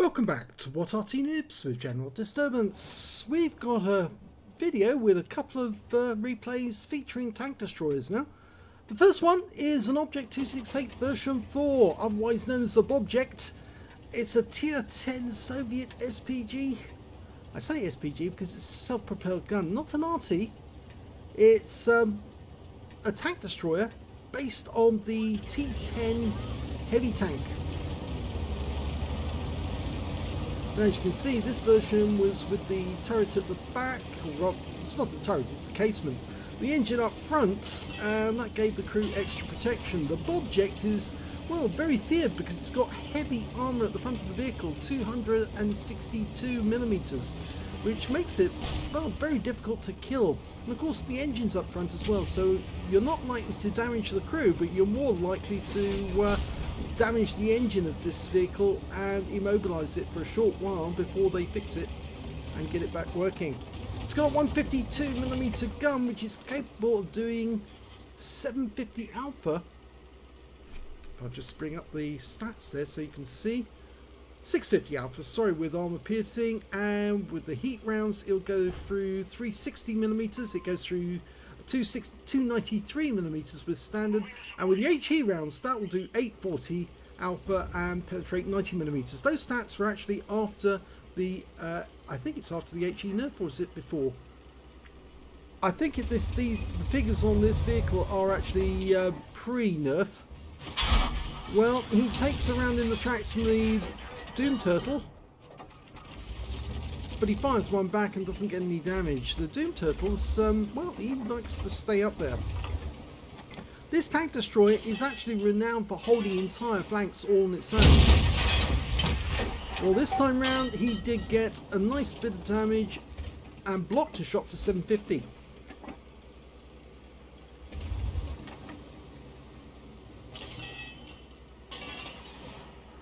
Welcome back to What Arty Noobs with General Disturbance. We've got a video with a couple of replays featuring tank destroyers now. The first one is an Object 268 version 4, otherwise known as the Bobject. It's a tier 10 Soviet SPG. I say SPG because it's a self-propelled gun, not an Arty. It's a tank destroyer based on the T10 heavy tank. Now, as you can see, this version was with the turret at the back, or it's not the turret, it's the casement. The engine up front, and that gave the crew extra protection. The Bobject is, well, very feared because it's got heavy armour at the front of the vehicle, 262mm, which makes it, well, very difficult to kill. And of course the engine's up front as well, so you're not likely to damage the crew, but you're more likely to damage the engine of this vehicle and immobilise it for a short while before they fix it and get it back working. It's got a 152mm gun which is capable of doing 750 alpha. I'll just bring up the stats there so you can see. 650 alpha, sorry, with armor piercing, and with the heat rounds it'll go through 360mm, it goes through 293mm with standard, and with the HE rounds that will do 840 alpha and penetrate 90mm. Those stats were actually after the I think it's after the HE nerf, or is it before? I think the figures on this vehicle are actually pre-nerf. Well, he takes around in the tracks from the Doom Turtle, but he fires one back and doesn't get any damage. The Doom Turtle's, well, he likes to stay up there. This tank destroyer is actually renowned for holding entire flanks all on its own. Well, this time round he did get a nice bit of damage and blocked a shot for 750.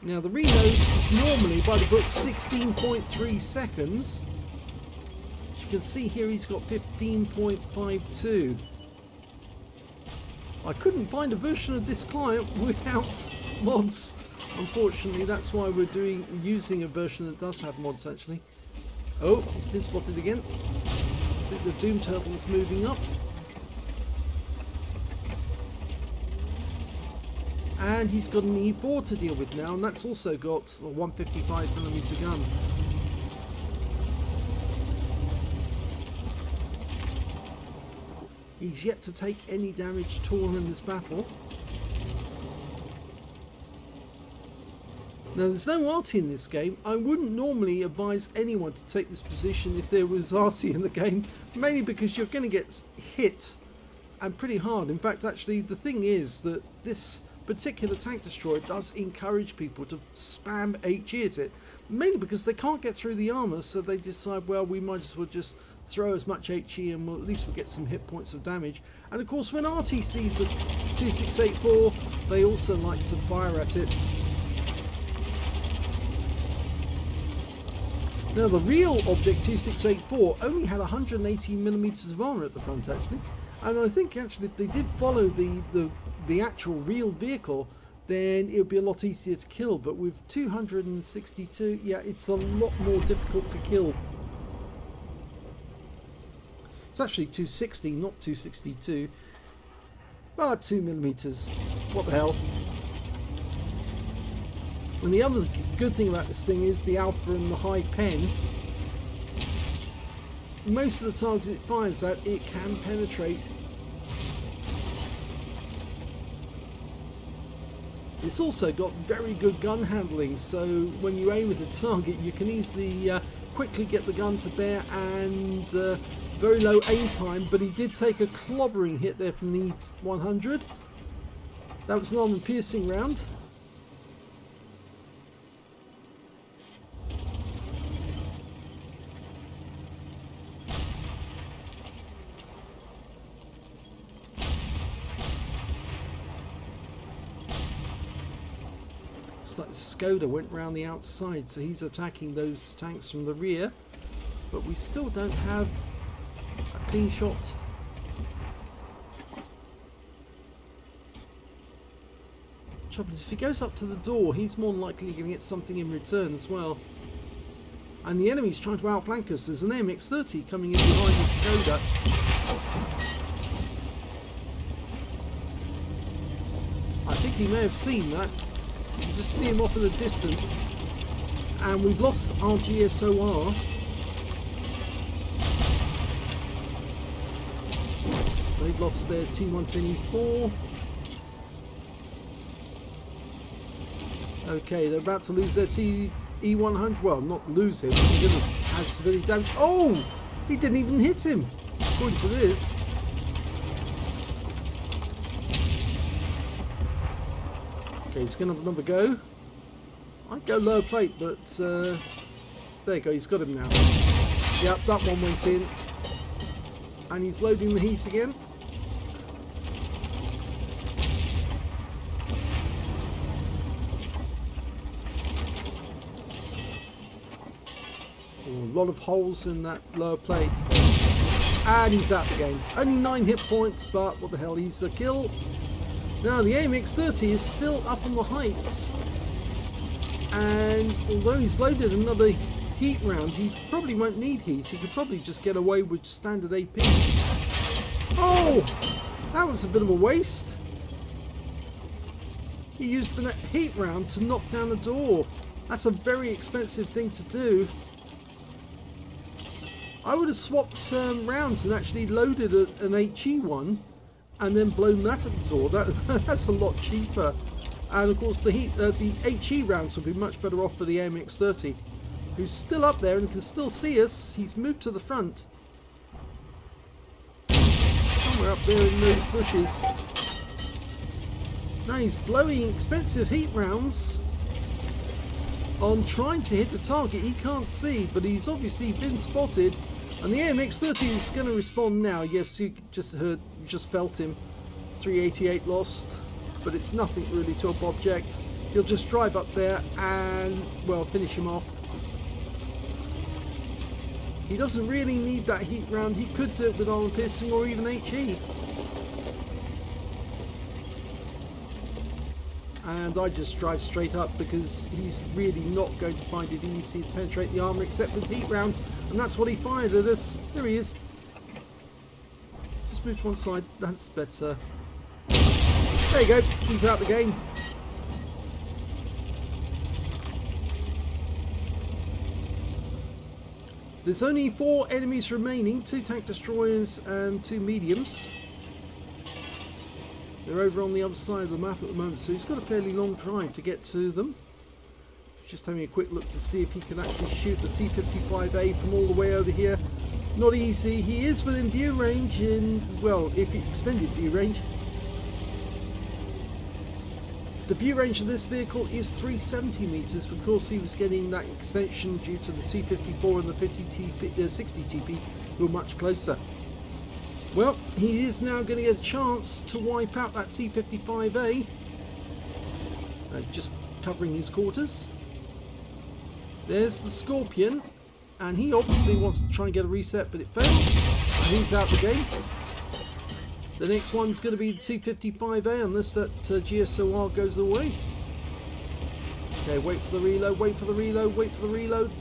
Now the reload is normally, by the book, 16.3 seconds. As you can see here, he's got 15.52. I couldn't find a version of this client without mods. Unfortunately, that's why we're using a version that does have mods actually. Oh, he's been spotted again. I think the Doom Turtle's moving up. And he's got an E4 to deal with now, and that's also got the 155mm gun. He's yet to take any damage at all in this battle. Now, there's no Arty in this game. I wouldn't normally advise anyone to take this position if there was Arty in the game, mainly because you're going to get hit, and pretty hard. In fact, actually, the thing is that this particular tank destroyer does encourage people to spam HE at it, mainly because they can't get through the armor, so they decide, well, we might as well just throw as much HE and at least we'll get some hit points of damage. And of course, when Arty sees a 2684, they also like to fire at it. Now, the real Object 2684 only had 180mm of armor at the front actually, and I think actually if they did follow the actual real vehicle, then it would be a lot easier to kill. But with 262, yeah, it's a lot more difficult to kill. It's actually 260, not 262. About 2mm. What the hell? And the other good thing about this thing is the alpha and the high pen. Most of the targets it fires at, it can penetrate. It's also got very good gun handling, so when you aim at a target you can easily quickly get the gun to bear, and very low aim time, but he did take a clobbering hit there from the 100. That was an armor piercing round. Like the Skoda went round the outside, so he's attacking those tanks from the rear, but we still don't have a clean shot. Trouble is, if he goes up to the door, he's more than likely going to get something in return as well. And the enemy's trying to outflank us. There's an MX-30 coming in behind the Skoda. I think he may have seen that. You can just see him off in the distance. And we've lost our GSOR. They've lost their T110E4. Okay, they're about to lose their E100. Well, not lose him, they're going to have severely damage. Oh! He didn't even hit him, according to this. Okay, he's going to have another go. I'd go lower plate, but there you go, he's got him now. Yep, that one went in. And he's loading the heat again. A lot of holes in that lower plate. And he's out the game. Only 9 hit points, but what the hell, he's a kill. Now the AMX-30 is still up on the heights. And although he's loaded another heat round, he probably won't need heat. He could probably just get away with standard AP. Oh! That was a bit of a waste. He used the heat round to knock down the door. That's a very expensive thing to do. I would have swapped rounds and actually loaded an HE1 and then blown that at the door. That's a lot cheaper. And of course the HE rounds will be much better off for the AMX-30, who's still up there and can still see us. He's moved to the front. Somewhere up there in those bushes. Now he's blowing expensive heat rounds on trying to hit a target he can't see, but he's obviously been spotted. And the AMX-30 is going to respond now. Yes, you just heard, you just felt him. 388 lost, but it's nothing really to a object. He'll just drive up there and, well, finish him off. He doesn't really need that heat round. He could do it with armor piercing or even HE. And I just drive straight up because he's really not going to find it easy to penetrate the armor except with heat rounds, and that's what he fired at us. There he is. Just move to one side, that's better. There you go, he's out the game. There's only 4 enemies remaining, 2 tank destroyers and 2 mediums. They're over on the other side of the map at the moment, so he's got a fairly long drive to get to them. Just having a quick look to see if he can actually shoot the T-55A from all the way over here. Not easy. He is within view range in, well, if extended view range. The view range of this vehicle is 370 meters. Of course, he was getting that extension due to the T-54 and the 60 TP, who are much closer. Well, he is now going to get a chance to wipe out that T-55A. Just covering his quarters. There's the Scorpion, and he obviously wants to try and get a reset, but it failed. And he's out the game. The next one's going to be the T-55A, unless that GSOR goes away. Okay, wait for the reload, wait for the reload, wait for the reload.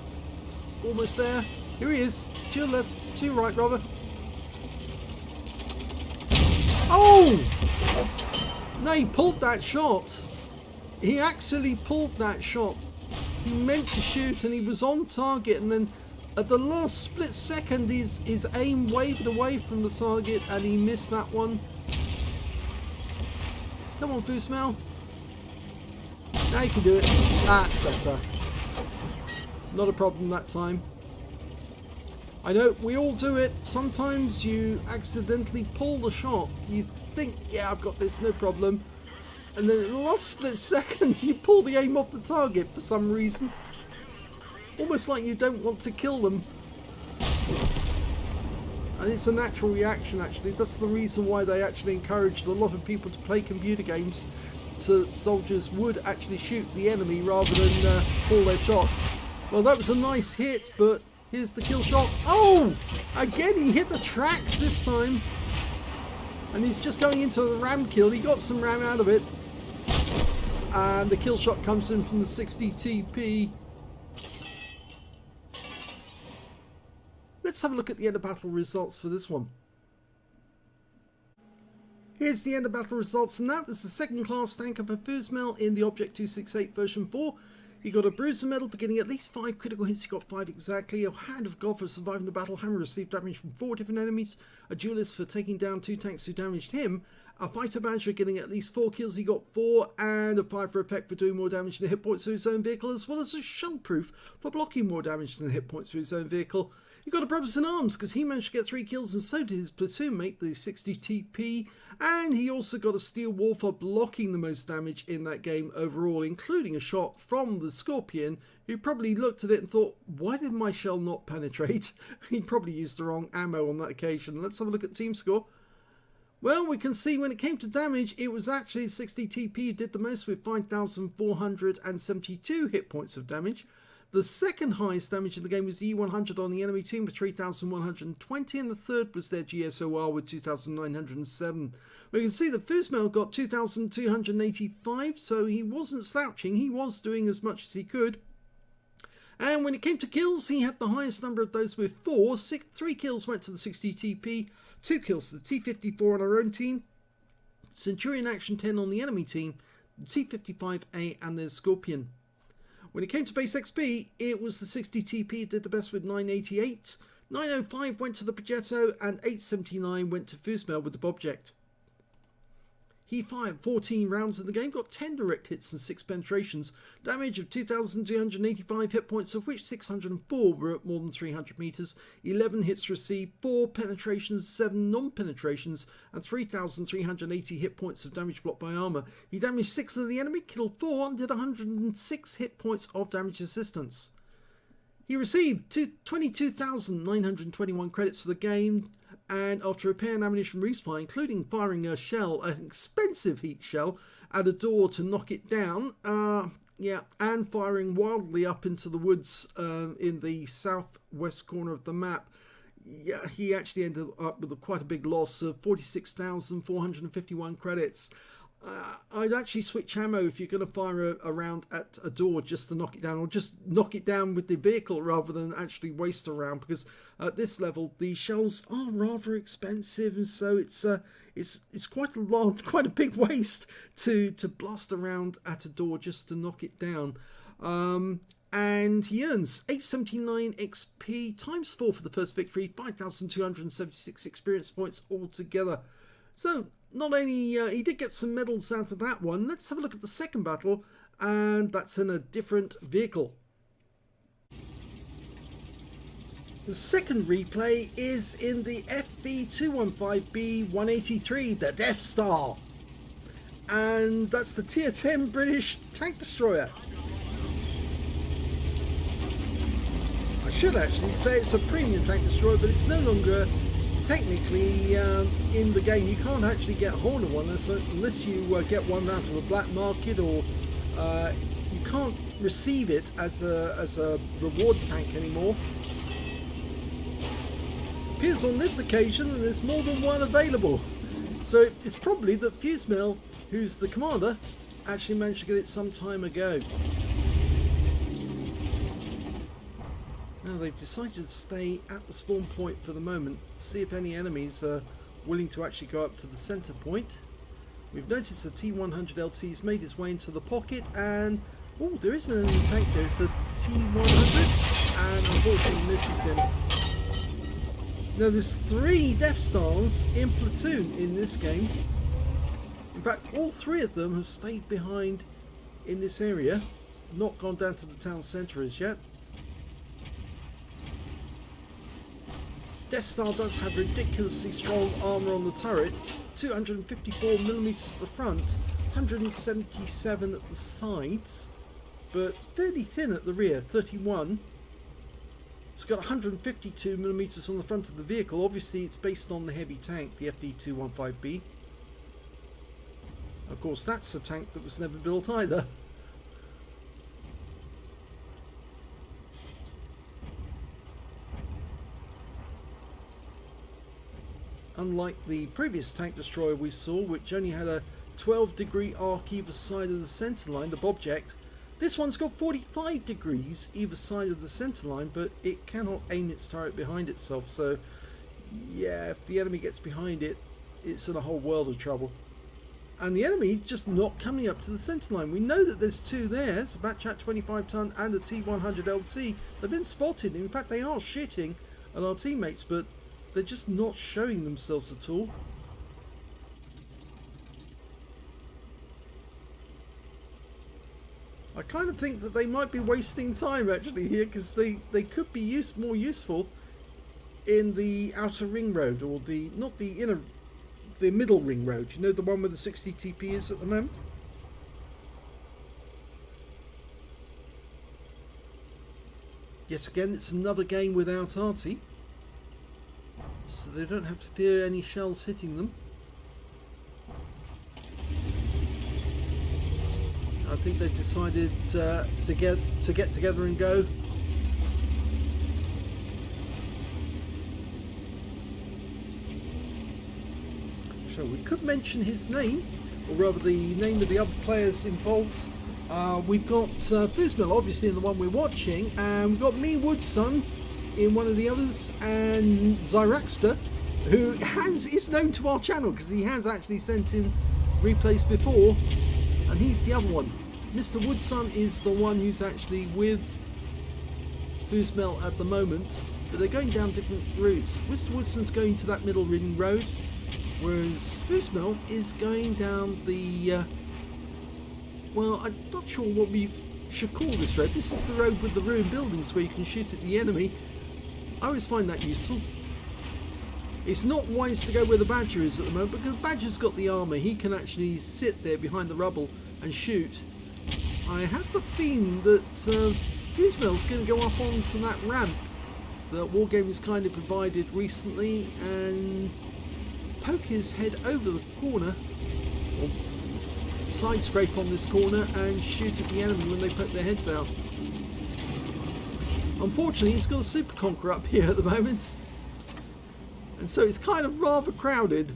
Almost there. Here he is. To your left, to your right, rather. Oh! No, he pulled that shot. He actually pulled that shot. He meant to shoot and he was on target, and then at the last split second his aim wavered away from the target and he missed that one. Come on, FUSMELL. Now you can do it. That's better. Not a problem that time. I know, we all do it. Sometimes you accidentally pull the shot. You think, yeah, I've got this, no problem. And then in the last split second, you pull the aim off the target for some reason. Almost like you don't want to kill them. And it's a natural reaction, actually. That's the reason why they actually encouraged a lot of people to play computer games, so soldiers would actually shoot the enemy rather than pull their shots. Well, that was a nice hit, but here's the kill shot. Oh! Again, he hit the tracks this time. And he's just going into the RAM kill. He got some RAM out of it. And the kill shot comes in from the 60 TP. Let's have a look at the end of battle results for this one. Here's the end of battle results, and that was the second class tank of a FUSMELL in the Object 268 version 4. He got a bruiser medal for getting at least 5 critical hits. He got 5 exactly. A hand of God for surviving the battle. Hammer received damage from 4 different enemies. A duelist for taking down 2 tanks who damaged him. A fighter manager getting at least 4 kills. He got 4, and a 5 for effect for doing more damage than the hit points to his own vehicle, as well as a shell proof for blocking more damage than the hit points to his own vehicle. He got a brothers in arms because he managed to get 3 kills, and so did his platoon mate, the 60 TP, and he also got a steel wall for blocking the most damage in that game overall, including a shot from the Scorpion, who probably looked at it and thought, why did my shell not penetrate? He probably used the wrong ammo on that occasion. Let's have a look at team score. Well, we can see when it came to damage, it was actually 60 TP who did the most with 5,472 hit points of damage. The second highest damage in the game was the E100 on the enemy team with 3,120, and the third was their GSOR with 2,907. We can see that FUSMELL got 2,285, so he wasn't slouching, he was doing as much as he could. And when it came to kills, he had the highest number of those with 4. 3 kills went to the 60 TP, 2 kills to the T-54 on our own team, Centurion Action 10 on the enemy team, the T-55A and the Scorpion. When it came to base XP, it was the 60 TP did the best with 988, 905 went to the Progetto, and 879 went to FUSMELL with the Bobject. He fired 14 rounds in the game, got 10 direct hits and 6 penetrations, damage of 2,285 hit points, of which 604 were at more than 300 meters, 11 hits received, 4 penetrations, 7 non-penetrations, and 3,380 hit points of damage blocked by armor. He damaged 6 of the enemy, killed 4, and did 106 hit points of damage assistance. He received 22,921 credits for the game, and after repair and ammunition resupply, including firing a shell, an expensive heat shell, at a door to knock it down, and firing wildly up into the woods in the southwest corner of the map, he actually ended up with quite a big loss of 46,451 credits. I'd actually switch ammo if you're going to fire a round at a door just to knock it down, or just knock it down with the vehicle rather than actually waste a round, because at this level the shells are rather expensive, and so it's quite a big waste to blast around at a door just to knock it down. And he earns 879 XP times 4 for the first victory, 5,276 experience points altogether. So not only he did get some medals out of that one. Let's have a look at the second battle, and that's in a different vehicle. The second replay is in the FV215b 183, the Death Star, and that's the tier 10 British tank destroyer. I should actually say it's a premium tank destroyer, but it's no longer technically in the game. You can't actually get hold of one unless you get one out of a black market, or you can't receive it as a reward tank anymore. Appears on this occasion and there's more than one available, so it's probably that FUSMELL, who's the commander, actually managed to get it some time ago. Now they've decided to stay at the spawn point for the moment, see if any enemies are willing to actually go up to the centre point. We've noticed the T100 LT's made his way into the pocket, and oh, there is an enemy tank there. It's a T100, and unfortunately misses him. Now there's 3 Death Stars in platoon in this game. In fact, all 3 of them have stayed behind in this area, not gone down to the town centre as yet. Death Star does have ridiculously strong armour on the turret, 254mm at the front, 177 at the sides, but fairly thin at the rear, 31. It's got 152mm on the front of the vehicle. Obviously it's based on the heavy tank, the FV215b. Of course that's a tank that was never built either. Unlike the previous tank destroyer we saw, which only had a 12-degree arc either side of the center line, the Bobject. This one's got 45 degrees either side of the center line, but it cannot aim its turret behind itself. So, yeah, if the enemy gets behind it, it's in a whole world of trouble. And the enemy just not coming up to the center line. We know that there's two there. It's a Batchat 25-ton and a T100LT. They've been spotted. In fact, they are shitting at our teammates, but they're just not showing themselves at all. I kind of think that they might be wasting time actually here, because they could be more useful in the outer ring road, or the middle ring road. You know, the one where the 60 TP is at the moment. Yet again, it's another game without Arty, so they don't have to fear any shells hitting them. I think they've decided to get together and go. So we could mention his name, or rather the name of the other players involved. We've got FUSMELL, obviously, in the one we're watching, and we've got me, Woodson, in one of the others, and Zyraxter, who is known to our channel because he has actually sent in replays before. And he's the other one. Mr. Woodson is the one who's actually with FUSMELL at the moment, but they're going down different routes. Mr. Woodson's going to that middle ring road, whereas FUSMELL is going down the, well, I'm not sure what we should call this road. This is the road with the ruined buildings where you can shoot at the enemy. I always find that useful. It's not wise to go where the Badger is at the moment, because the Badger's got the armour. He can actually sit there behind the rubble and shoot. I have the feeling that FUSMELL's going to go up onto that ramp that Wargaming's kind of provided recently and poke his head over the corner, or side scrape on this corner, and shoot at the enemy when they poke their heads out. Unfortunately, he's got a Super Conqueror up here at the moment, and so it's kind of rather crowded.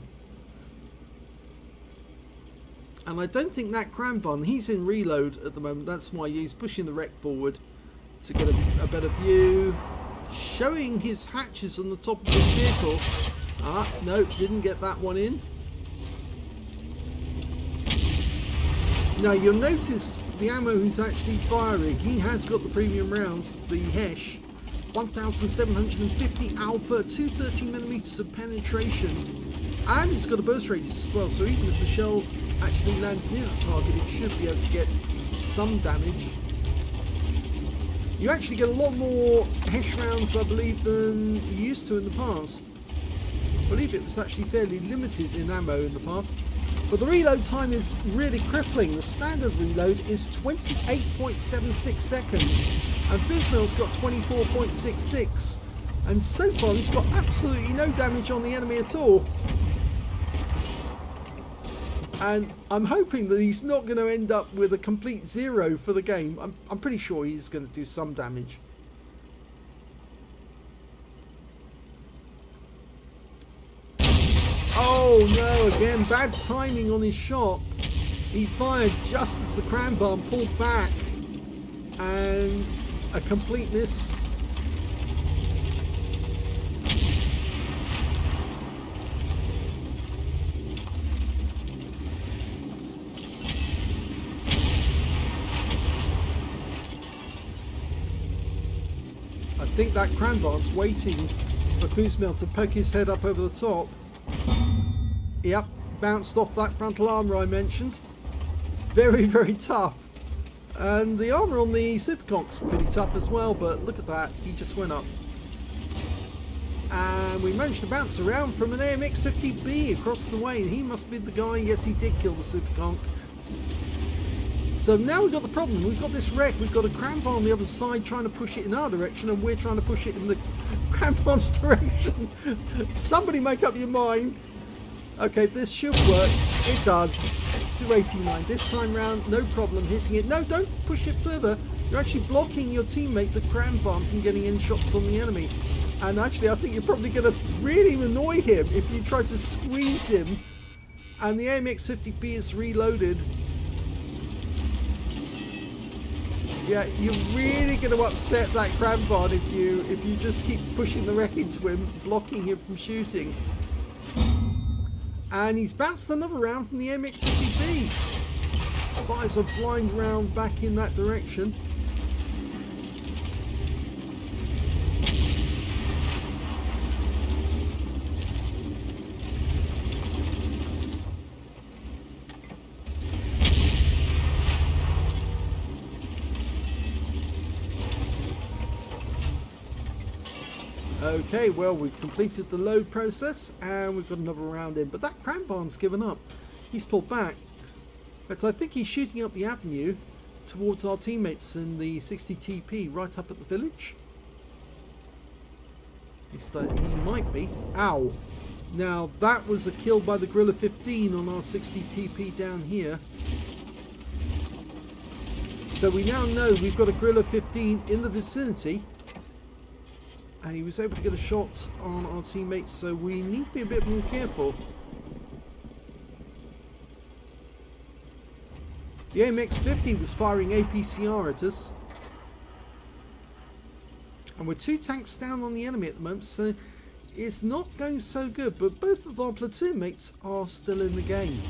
And I don't think that Cranvan, he's in reload at the moment. That's why he's pushing the wreck forward to get a better view. Showing his hatches on the top of his vehicle. Ah, no, didn't get that one in. Now you'll notice the ammo he's actually firing. He has got the premium rounds, the Hesh. 1750 Alpha, 230mm of penetration, and it's got a burst radius as well, so even if the shell actually lands near the target, it should be able to get some damage. You actually get a lot more Hesh rounds, I believe, than you used to in the past. I believe it was actually fairly limited in ammo in the past. But the reload time is really crippling. The standard reload is 28.76 seconds, and FUSMELL's got 24.66, and so far he's got absolutely no damage on the enemy at all. And I'm hoping that he's not going to end up with a complete zero for the game. I'm pretty sure he's going to do some damage. Oh no, again, bad timing on his shot. He fired just as the Cranvan pulled back, and a complete miss. I think that Cranvan's waiting for FUSMELL to poke his head up over the top. Yep, bounced off that frontal armour I mentioned. It's very, very tough. And the armour on the Superconk's pretty tough as well, but look at that, he just went up. And we managed to bounce around from an AMX-50B across the way, and he must be the guy. Yes, he did kill the Superconk. So now we've got the problem. We've got this wreck, we've got a Cranvan on the other side trying to push it in our direction, and we're trying to push it in the Cranvan's direction. Somebody make up your mind. Okay, this should work. It does. 289. This time round, no problem hitting it. No, don't push it further. You're actually blocking your teammate, the Cranvan, from getting any shots on the enemy. And actually, I think you're probably going to really annoy him if you try to squeeze him and the AMX50B is reloaded. Yeah, you're really going to upset that Cranbon if you just keep pushing the wreck into him, blocking him from shooting. And he's bounced another round from the AMX50B. Fires a blind round back in that direction. Okay, well, we've completed the load process and we've got another round in, but that Cranbon's given up. He's pulled back. But I think he's shooting up the avenue towards our teammates in the 60 TP right up at the village. He might be. Ow. Now that was a kill by the Gorilla 15 on our 60 TP down here. So we now know we've got a Gorilla 15 in the vicinity. And he was able to get a shot on our teammates, so we need to be a bit more careful. The AMX-50 was firing APCR at us. And we're 2 tanks down on the enemy at the moment, so it's not going so good. But both of our platoon mates are still in the game.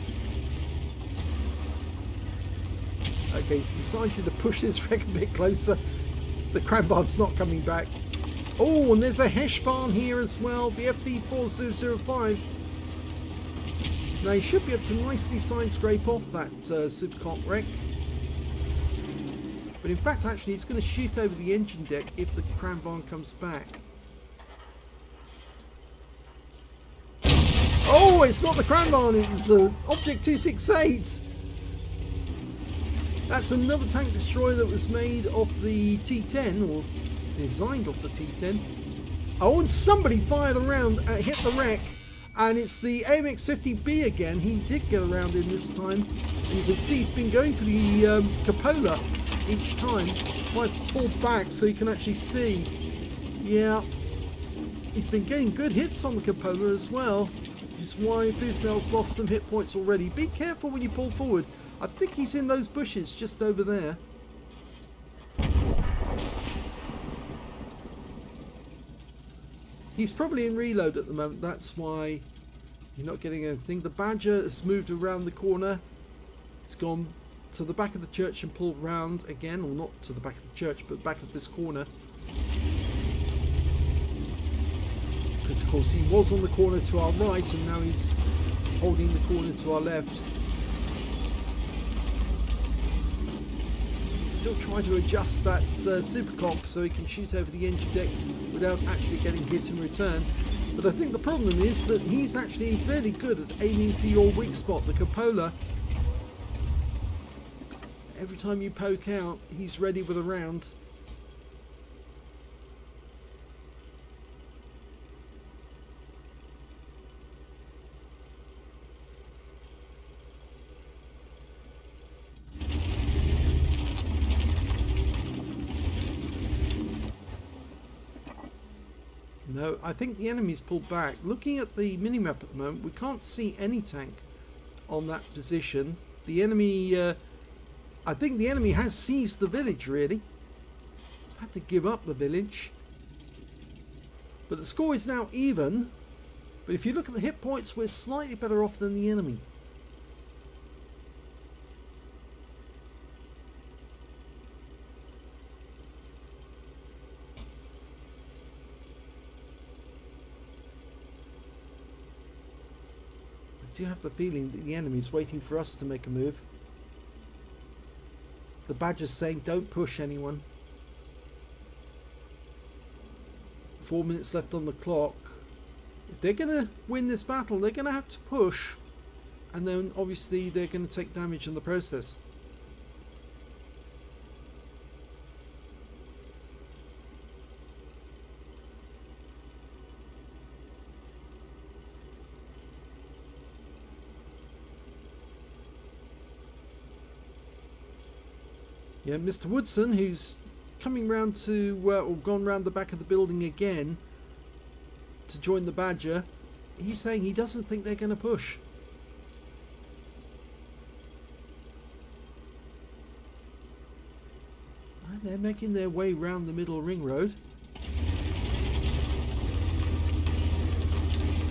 Okay, he's decided to push this wreck a bit closer. The Cranbon's not coming back. Oh, and there's a Heshbarn here as well, the FV215b. Now he should be able to nicely side scrape off that Supercop wreck. But in fact, actually, he's going to shoot over the engine deck if the Cranbon comes back. Oh, it's not the Cranbon, it was Object 268. That's another tank destroyer that was made off the T10, or designed off the T10. Oh, and somebody fired around, hit the wreck, and it's the AMX50B again. He did get around in this time, and you can see he's been going for the cupola each time. I pulled back so you can actually see. Yeah, he's been getting good hits on the cupola as well, which is why FUSMELL's lost some hit points already. Be careful when you pull forward. I think he's in those bushes just over there. He's probably in reload at the moment, that's why you're not getting anything. The Badger has moved around the corner. It's gone to the back of the church and pulled round again, or not to the back of the church, but back of this corner. Because of course he was on the corner to our right and now he's holding the corner to our left. Still trying to adjust that supercock so he can shoot over the engine deck without actually getting hit in return. But I think the problem is that he's actually fairly good at aiming for your weak spot, the cupola. Every time you poke out, he's ready with a round. No, I think the enemy's pulled back. Looking at the minimap at the moment, we can't see any tank on that position. The enemy, I think the enemy has seized the village, really. I've had to give up the village. But the score is now even. But if you look at the hit points, we're slightly better off than the enemy. I do have the feeling that the enemy's waiting for us to make a move. The Badger's saying don't push anyone. 4 minutes left on the clock. If they're going to win this battle, they're going to have to push. And then obviously they're going to take damage in the process. Yeah, Mr. Woodson, who's coming round to, or gone round the back of the building again to join the Badger, he's saying he doesn't think they're going to push. they're making their way round the middle ring road.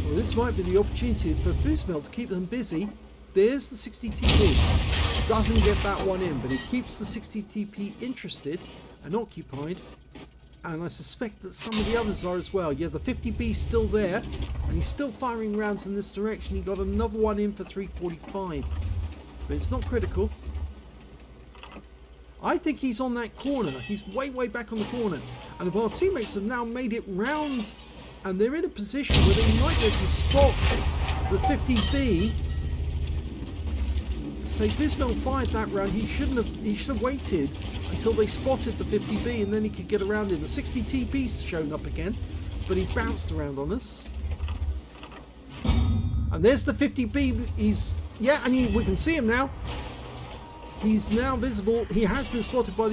Well, this might be the opportunity for FUSMELL to keep them busy. There's the 60 TP. Doesn't get that one in, but he keeps the 60 TP interested and occupied. And I suspect that some of the others are as well. Yeah, the 50B still there, and he's still firing rounds in this direction. He got another one in for 345, but it's not critical. I think he's on that corner. He's way back on the corner, and if our teammates have now made it round, and they're in a position where they might be able to spot the 50B. Say FUSMELL fired that round. He should have waited until they spotted the 50B, and then he could get around it. The 60 TP's shown up again, but he bounced around on us. And there's the 50B. We can see him now. He's now visible. He has been spotted by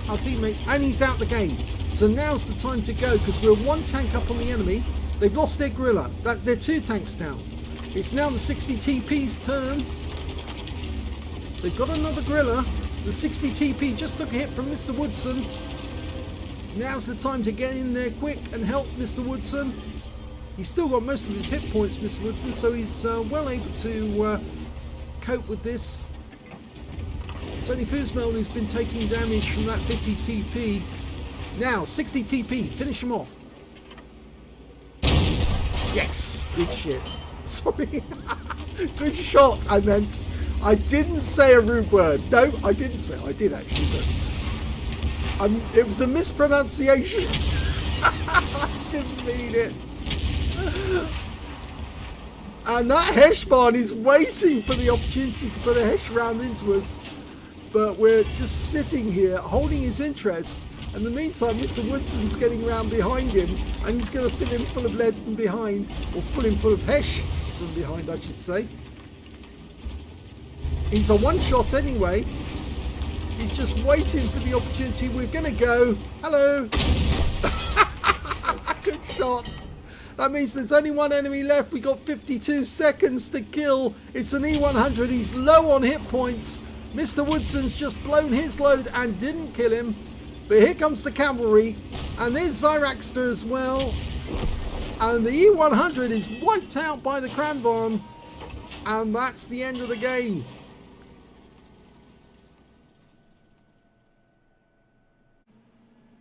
our teammates, and he's out the game. So now's the time to go, because we're one tank up on the enemy. They've lost their gorilla. They're two tanks down. It's now the 60 TP's turn. They've got another gorilla. The 60 TP just took a hit from Mr. Woodson. Now's the time to get in there quick and help Mr. Woodson. He's still got most of his hit points, Mr. Woodson, so he's well able to cope with this. It's only FUSMELL who's been taking damage from that 50 TP. Now, 60 TP, finish him off. Yes, good shit. Sorry. Good shot, I meant. I didn't say a rude word. No, I didn't say. I did actually, but it was a mispronunciation. I didn't mean it. And that Heshbarn is waiting for the opportunity to put a Hesh round into us. But we're just sitting here holding his interest. In the meantime, Mr. Woodson's getting round behind him, and he's going to fill him full of lead from behind, or fill him full of Hesh from behind, I should say. He's a one-shot anyway. He's just waiting for the opportunity. We're going to go. Hello. Good shot. That means there's only one enemy left. We got 52 seconds to kill. It's an E100. He's low on hit points. Mr. Woodson's just blown his load and didn't kill him. But here comes the cavalry. And there's Zyraxter as well. And the E100 is wiped out by the Cranvarn. And that's the end of the game.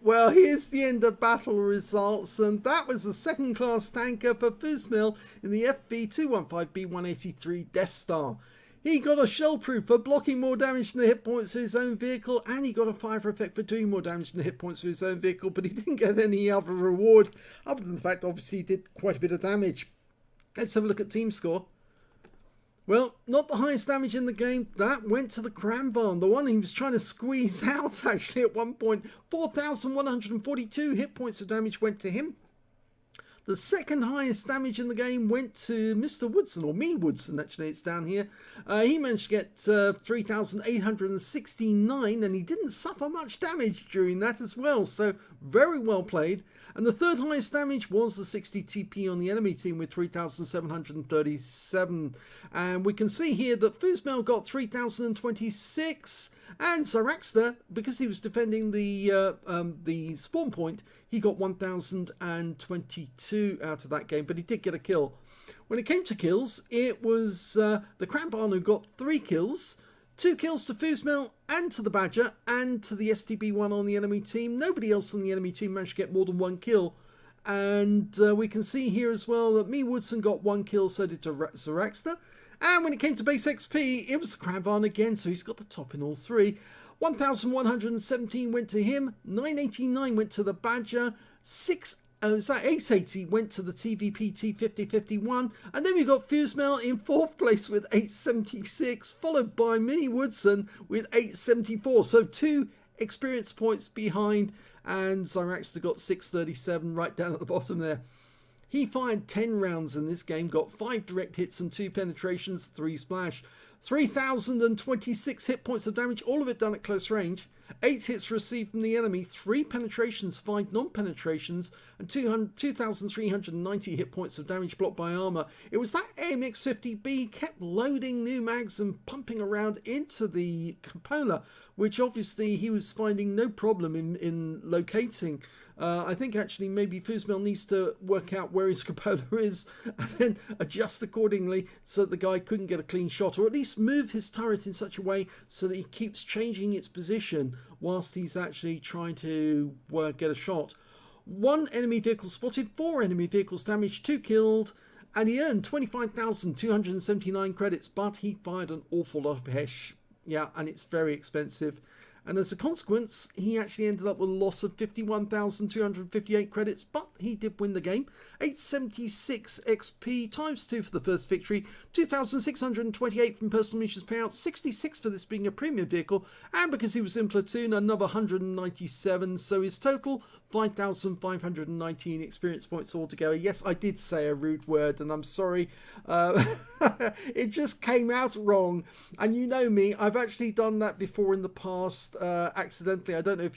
Well, here's the end of battle results, and that was the second class tanker for FUSMELL in the FV215b 183 Death Star. He got a shell proof for blocking more damage than the hit points of his own vehicle, and he got a fire effect for doing more damage than the hit points of his own vehicle, but he didn't get any other reward, other than the fact obviously he did quite a bit of damage. Let's have a look at team score. Well, not the highest damage in the game. That went to the Cranvarn, the one he was trying to squeeze out actually at one point. 4,142 hit points of damage went to him. The second highest damage in the game went to Mr. Woodson, or me Woodson actually, it's down here. He managed to get 3,869, and he didn't suffer much damage during that as well, so very well played. And the third highest damage was the 60 TP on the enemy team with 3,737. And we can see here that FUSMELL got 3,026, and Zyraxter, because he was defending the spawn point, he got 1,022 out of that game, but he did get a kill. When it came to kills, it was the Cranvarn who got 3 kills. 2 kills to FUSMELL and to the Badger and to the STB1 on the enemy team. Nobody else on the enemy team managed to get more than 1 kill. And we can see here as well that me Woodson got 1 kill, so did Zyraxter. And when it came to base XP, it was the Cranvarn again, so he's got the top in all 3. 1,117 went to him, 989 went to the Badger, 880 went to the TVP T5051, and then we got FUSMELL in 4th place with 876, followed by Mini Woodson with 874, so 2 experience points behind, and Zyraxter got 637 right down at the bottom there. He fired 10 rounds in this game, got 5 direct hits and 2 penetrations, 3 splash. 3,026 hit points of damage, all of it done at close range. 8 hits received from the enemy, 3 penetrations, 5 non-penetrations, and 2,390 hit points of damage blocked by armor. It was that AMX-50B kept loading new mags and pumping around into the cupola which obviously he was finding no problem in locating. I think actually maybe FUSMELL needs to work out where his cupola is and then adjust accordingly so that the guy couldn't get a clean shot, or at least move his turret in such a way so that he keeps changing its position whilst he's actually trying to get a shot. 1 enemy vehicle spotted, 4 enemy vehicles damaged, 2 killed, and he earned 25,279 credits, but he fired an awful lot of hesh. Yeah, and it's very expensive. And as a consequence, he actually ended up with a loss of 51,258 credits, but he did win the game. 876 XP times 2 for the first victory, 2,628 from personal missions payout, 66 for this being a premium vehicle, and because he was in platoon, another 197, so his total 5,519 experience points altogether. Yes, I did say a rude word, and I'm sorry. It just came out wrong, and you know me, I've actually done that before in the past, accidentally. I don't know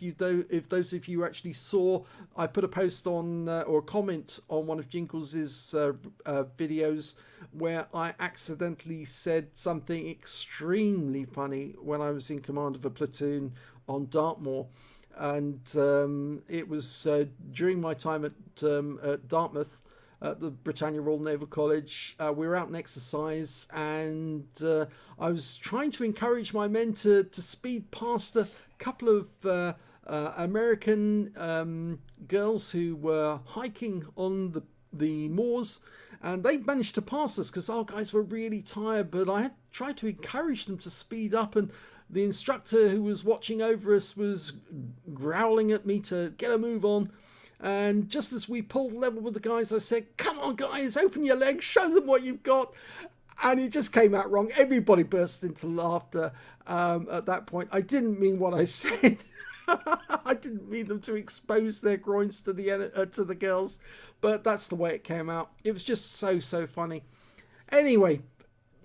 if those of you actually saw, I put a post on or a comment on one of Jingles's videos where I accidentally said something extremely funny when I was in command of a platoon on Dartmoor. And it was during my time at Dartmouth, at the Britannia Royal Naval College. We were out in exercise, and I was trying to encourage my men to speed past a couple of American girls who were hiking on the moors, and they managed to pass us because our guys were really tired, but I had tried to encourage them to speed up, and the instructor who was watching over us was growling at me to get a move on. And just as we pulled level with the guys, I said, "Come on, guys, open your legs, show them what you've got." And it just came out wrong. Everybody burst into laughter at that point. I didn't mean what I said. I didn't mean them to expose their groins to the girls, but that's the way it came out. It was just so funny. Anyway,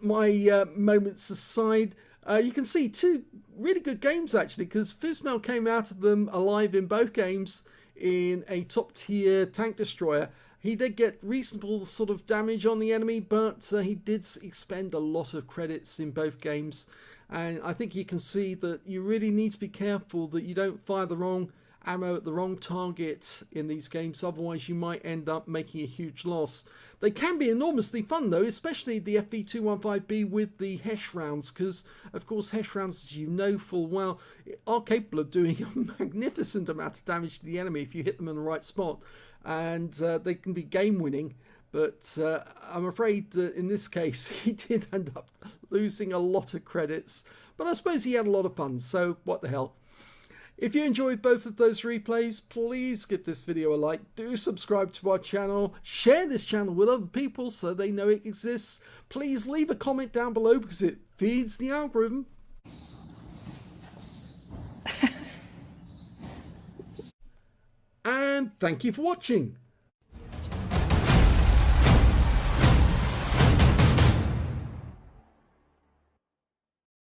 my moments aside, you can see 2 really good games actually, because FUSMELL came out of them alive in both games in a top tier tank destroyer. He did get reasonable sort of damage on the enemy, but he did expend a lot of credits in both games. And I think you can see that you really need to be careful that you don't fire the wrong ammo at the wrong target in these games, otherwise you might end up making a huge loss. They can be enormously fun though, especially the FV215b with the HESH rounds, because of course HESH rounds, as you know full well, are capable of doing a magnificent amount of damage to the enemy if you hit them in the right spot, and they can be game winning. But I'm afraid in this case he did end up losing a lot of credits, but I suppose he had a lot of fun, so what the hell. If you enjoyed both of those replays, please give this video a like, do subscribe to our channel, share this channel with other people so they know it exists. Please leave a comment down below because it feeds the algorithm. And thank you for watching.